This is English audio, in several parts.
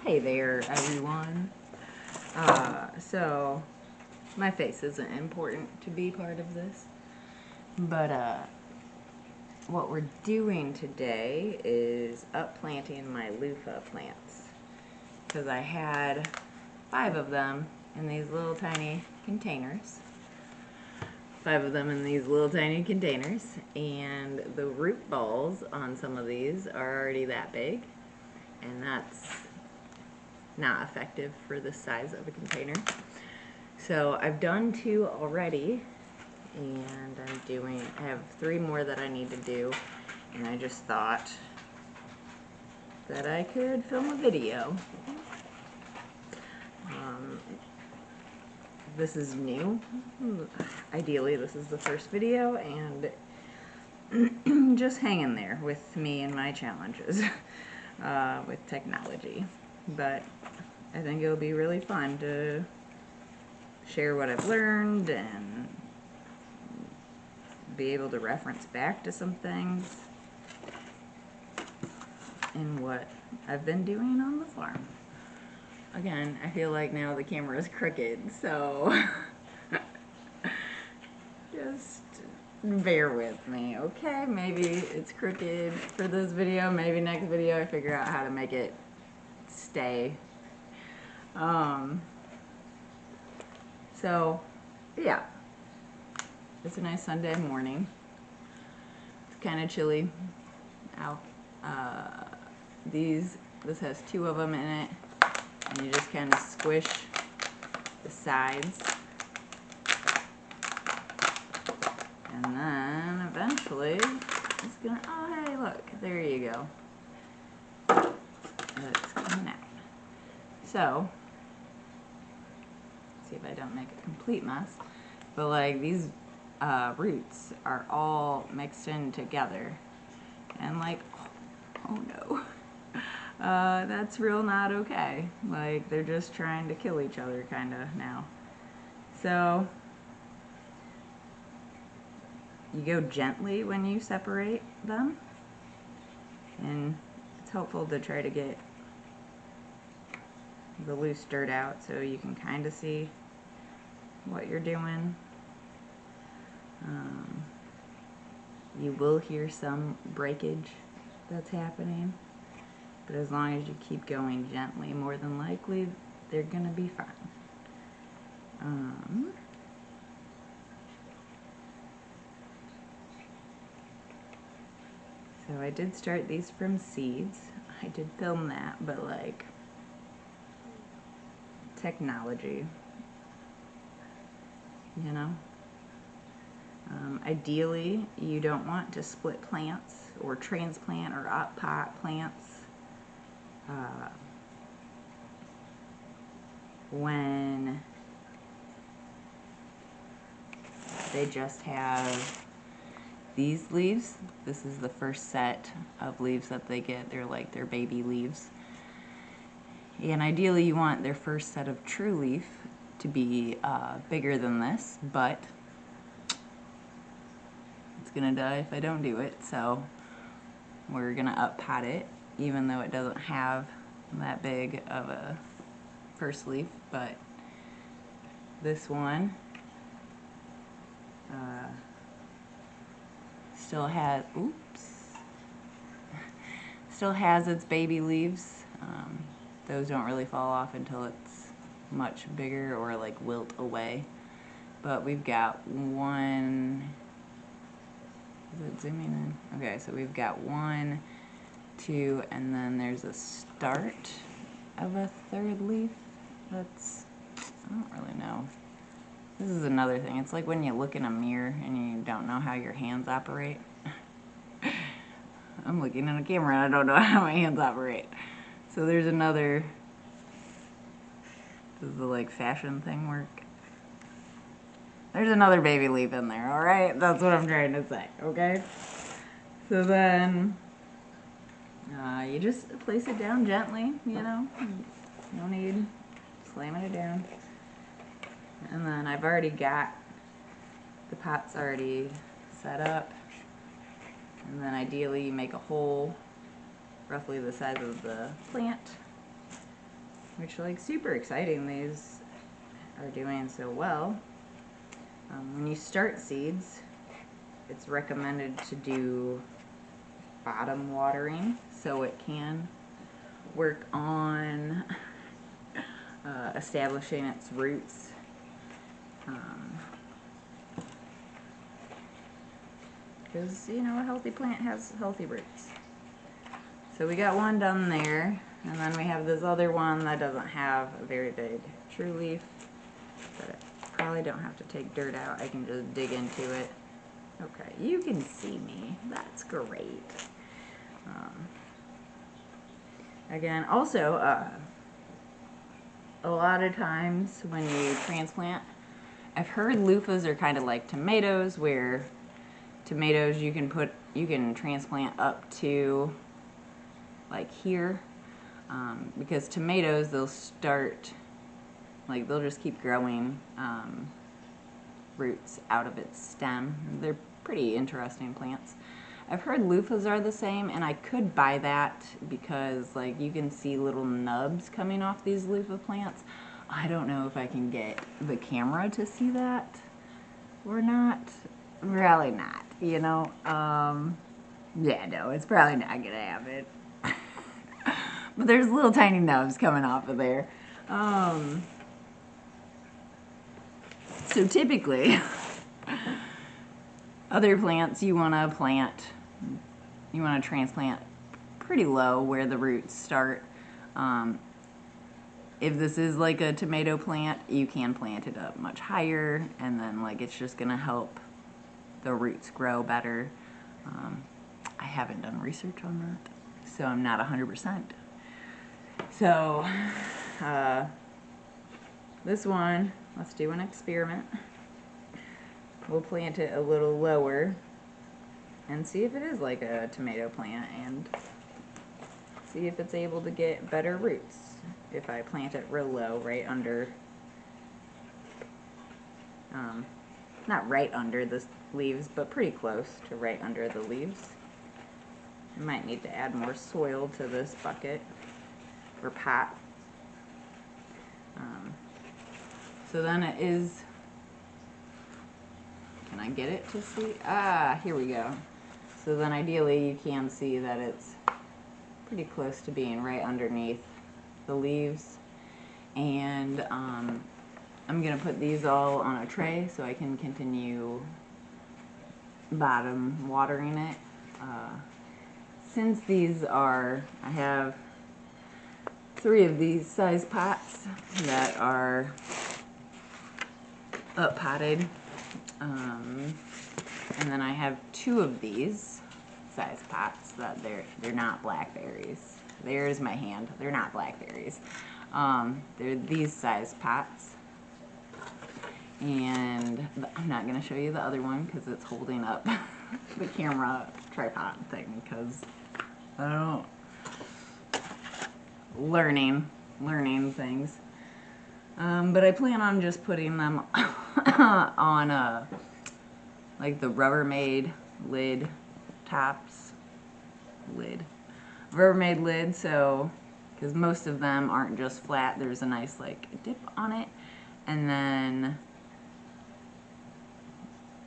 Hey there, everyone. So my face isn't important to be part of this, but what we're doing today is upplanting my Luffa plants, because I had 5 of them in these little tiny containers. 5 of them in these little tiny containers, and the root balls on some of these are already that big, and that's not effective for the size of a container. So I've done 2 already, and I have 3 more that I need to do, and I just thought that I could film a video. This is new. Ideally this is the first video, and just hang in there with me and my challenges with technology. But I think it'll be really fun to share what I've learned and be able to reference back to some things in what I've been doing on the farm. Again, I feel like now the camera is crooked, so just bear with me, okay? Maybe it's crooked for this video, maybe next video I figure out how to make it stay. So yeah, it's a nice Sunday morning. It's kind of chilly out. This has 2 of them in it, and you just kind of squish the sides, and then eventually it's gonna, oh hey look, there you go. It's coming out. So, see if I don't make a complete mess, but like these roots are all mixed in together, and like, oh no, that's real not okay. Like, they're just trying to kill each other kinda now. So you go gently when you separate them, and it's helpful to try to get the loose dirt out so you can kind of see what you're doing. You will hear some breakage that's happening, but as long as you keep going gently, more than likely they're gonna be fine. So I did start these from seeds. I did film that, but like, technology, you know? Ideally, you don't want to split plants or transplant or pot plants when they just have these leaves. This is the first set of leaves that they get. They're like their baby leaves. And ideally you want their first set of true leaf to be bigger than this, but it's gonna die if I don't do it, so we're gonna up-pot it, even though it doesn't have that big of a first leaf. But this one still has its baby leaves. Those don't really fall off until it's much bigger or like wilt away. But we've got one, is it zooming in? Okay, so we've got 1, 2, and then there's a start of a 3rd leaf. That's, I don't really know. This is another thing. It's like when you look in a mirror and you don't know how your hands operate. I'm looking in a camera and I don't know how my hands operate. So there's another, does the like fashion thing work? There's another baby leaf in there, alright? That's what I'm trying to say, okay? So then, you just place it down gently, you know? No need slamming it down. And then I've already got the pots already set up. And then ideally you make a hole roughly the size of the plant. which, like, super exciting. These are doing so well. When you start seeds, it's recommended to do bottom watering so it can work on establishing its roots. Because, you know, a healthy plant has healthy roots. So we got one done there, and then we have this other one that doesn't have a very big true leaf, but I probably don't have to take dirt out. I can just dig into it. Okay, you can see me. That's great. Again, also, a lot of times when you transplant, I've heard loofahs are kind of like tomatoes, where tomatoes you can transplant up to like here, because tomatoes, they'll start, like, they'll just keep growing roots out of its stem. They're pretty interesting plants. I've heard loofahs are the same, and I could buy that because, like, you can see little nubs coming off these loofah plants. I don't know if I can get the camera to see that or not. Really not, you know. Yeah, no, it's probably not gonna happen. But there's little tiny nubs coming off of there. So typically, other plants you want to transplant pretty low where the roots start. If this is like a tomato plant, you can plant it up much higher, and then, like, it's just gonna help the roots grow better. I haven't done research on that, so I'm not 100%. So this one, let's do an experiment. We'll plant it a little lower and see if it is like a tomato plant, and see if it's able to get better roots if I plant it real low, right under, not right under the leaves, but pretty close to right under the leaves. I might need to add more soil to this bucket or pot. So then it is, can I get it to see? Ah, here we go. So then ideally you can see that it's pretty close to being right underneath the leaves. And I'm gonna put these all on a tray so I can continue bottom watering it. Since these are, I have 3 of these size pots that are up potted, and then I have 2 of these size pots that they're not blackberries. There's my hand. They're not blackberries. They're these size pots, and I'm not going to show you the other one because it's holding up the camera tripod thing, because I don't know, learning things. But I plan on just putting them on like the Rubbermaid lid tops. Rubbermaid lid, so, because most of them aren't just flat, there's a nice, like, dip on it, and then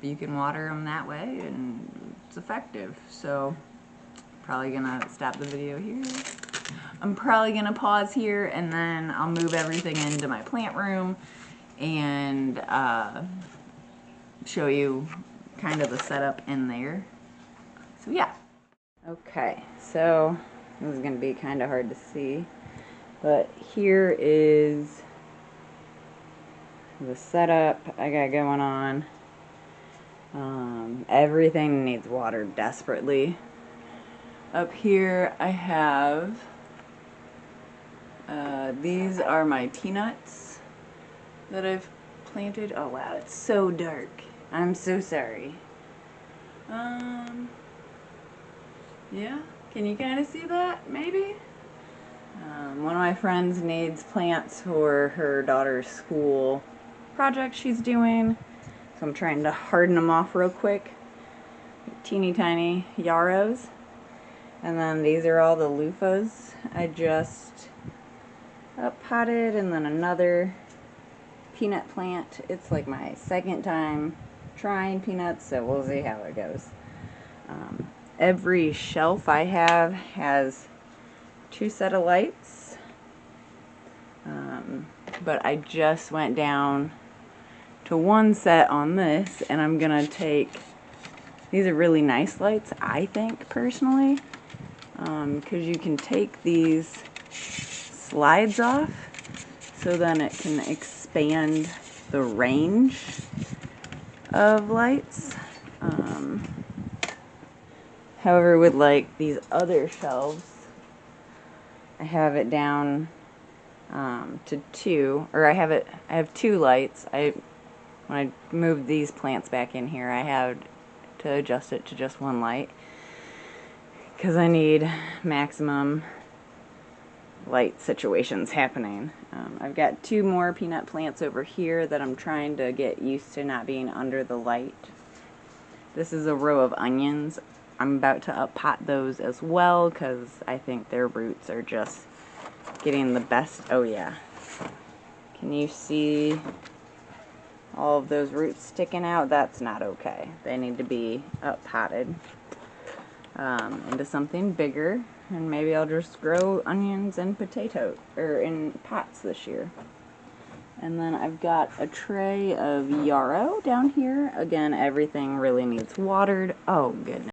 you can water them that way, and it's effective. So probably gonna stop the video here. I'm probably gonna pause here, and then I'll move everything into my plant room and show you kind of the setup in there. So yeah. Okay, so this is gonna be kind of hard to see, but here is the setup I got going on. Everything needs water desperately. Up here I have, these are my peanuts that I've planted. Oh wow, it's so dark. I'm so sorry. Yeah, can you kind of see that, maybe? One of my friends needs plants for her daughter's school project she's doing, so I'm trying to harden them off real quick. Teeny tiny yarrows. And then these are all the loofahs I just up potted, and then another peanut plant. It's like my second time trying peanuts, so we'll see how it goes. Every shelf I have has 2 sets of lights, but I just went down to 1 set on this, and I'm gonna take, these are really nice lights, I think, personally, because you can take these slides off, so then it can expand the range of lights. However, with like these other shelves, I have it down to 2, or I have 2 lights. When I moved these plants back in here, I had to adjust it to just 1 light because I need maximum light situations happening. I've got 2 more peanut plants over here that I'm trying to get used to not being under the light. This is a row of onions. I'm about to up pot those as well because I think their roots are just getting the best. Oh yeah. Can you see all of those roots sticking out? That's not okay. They need to be up potted into something bigger, and maybe I'll just grow onions and potatoes, or in pots this year. And then I've got a tray of yarrow down here. Again, everything really needs watered. Oh goodness.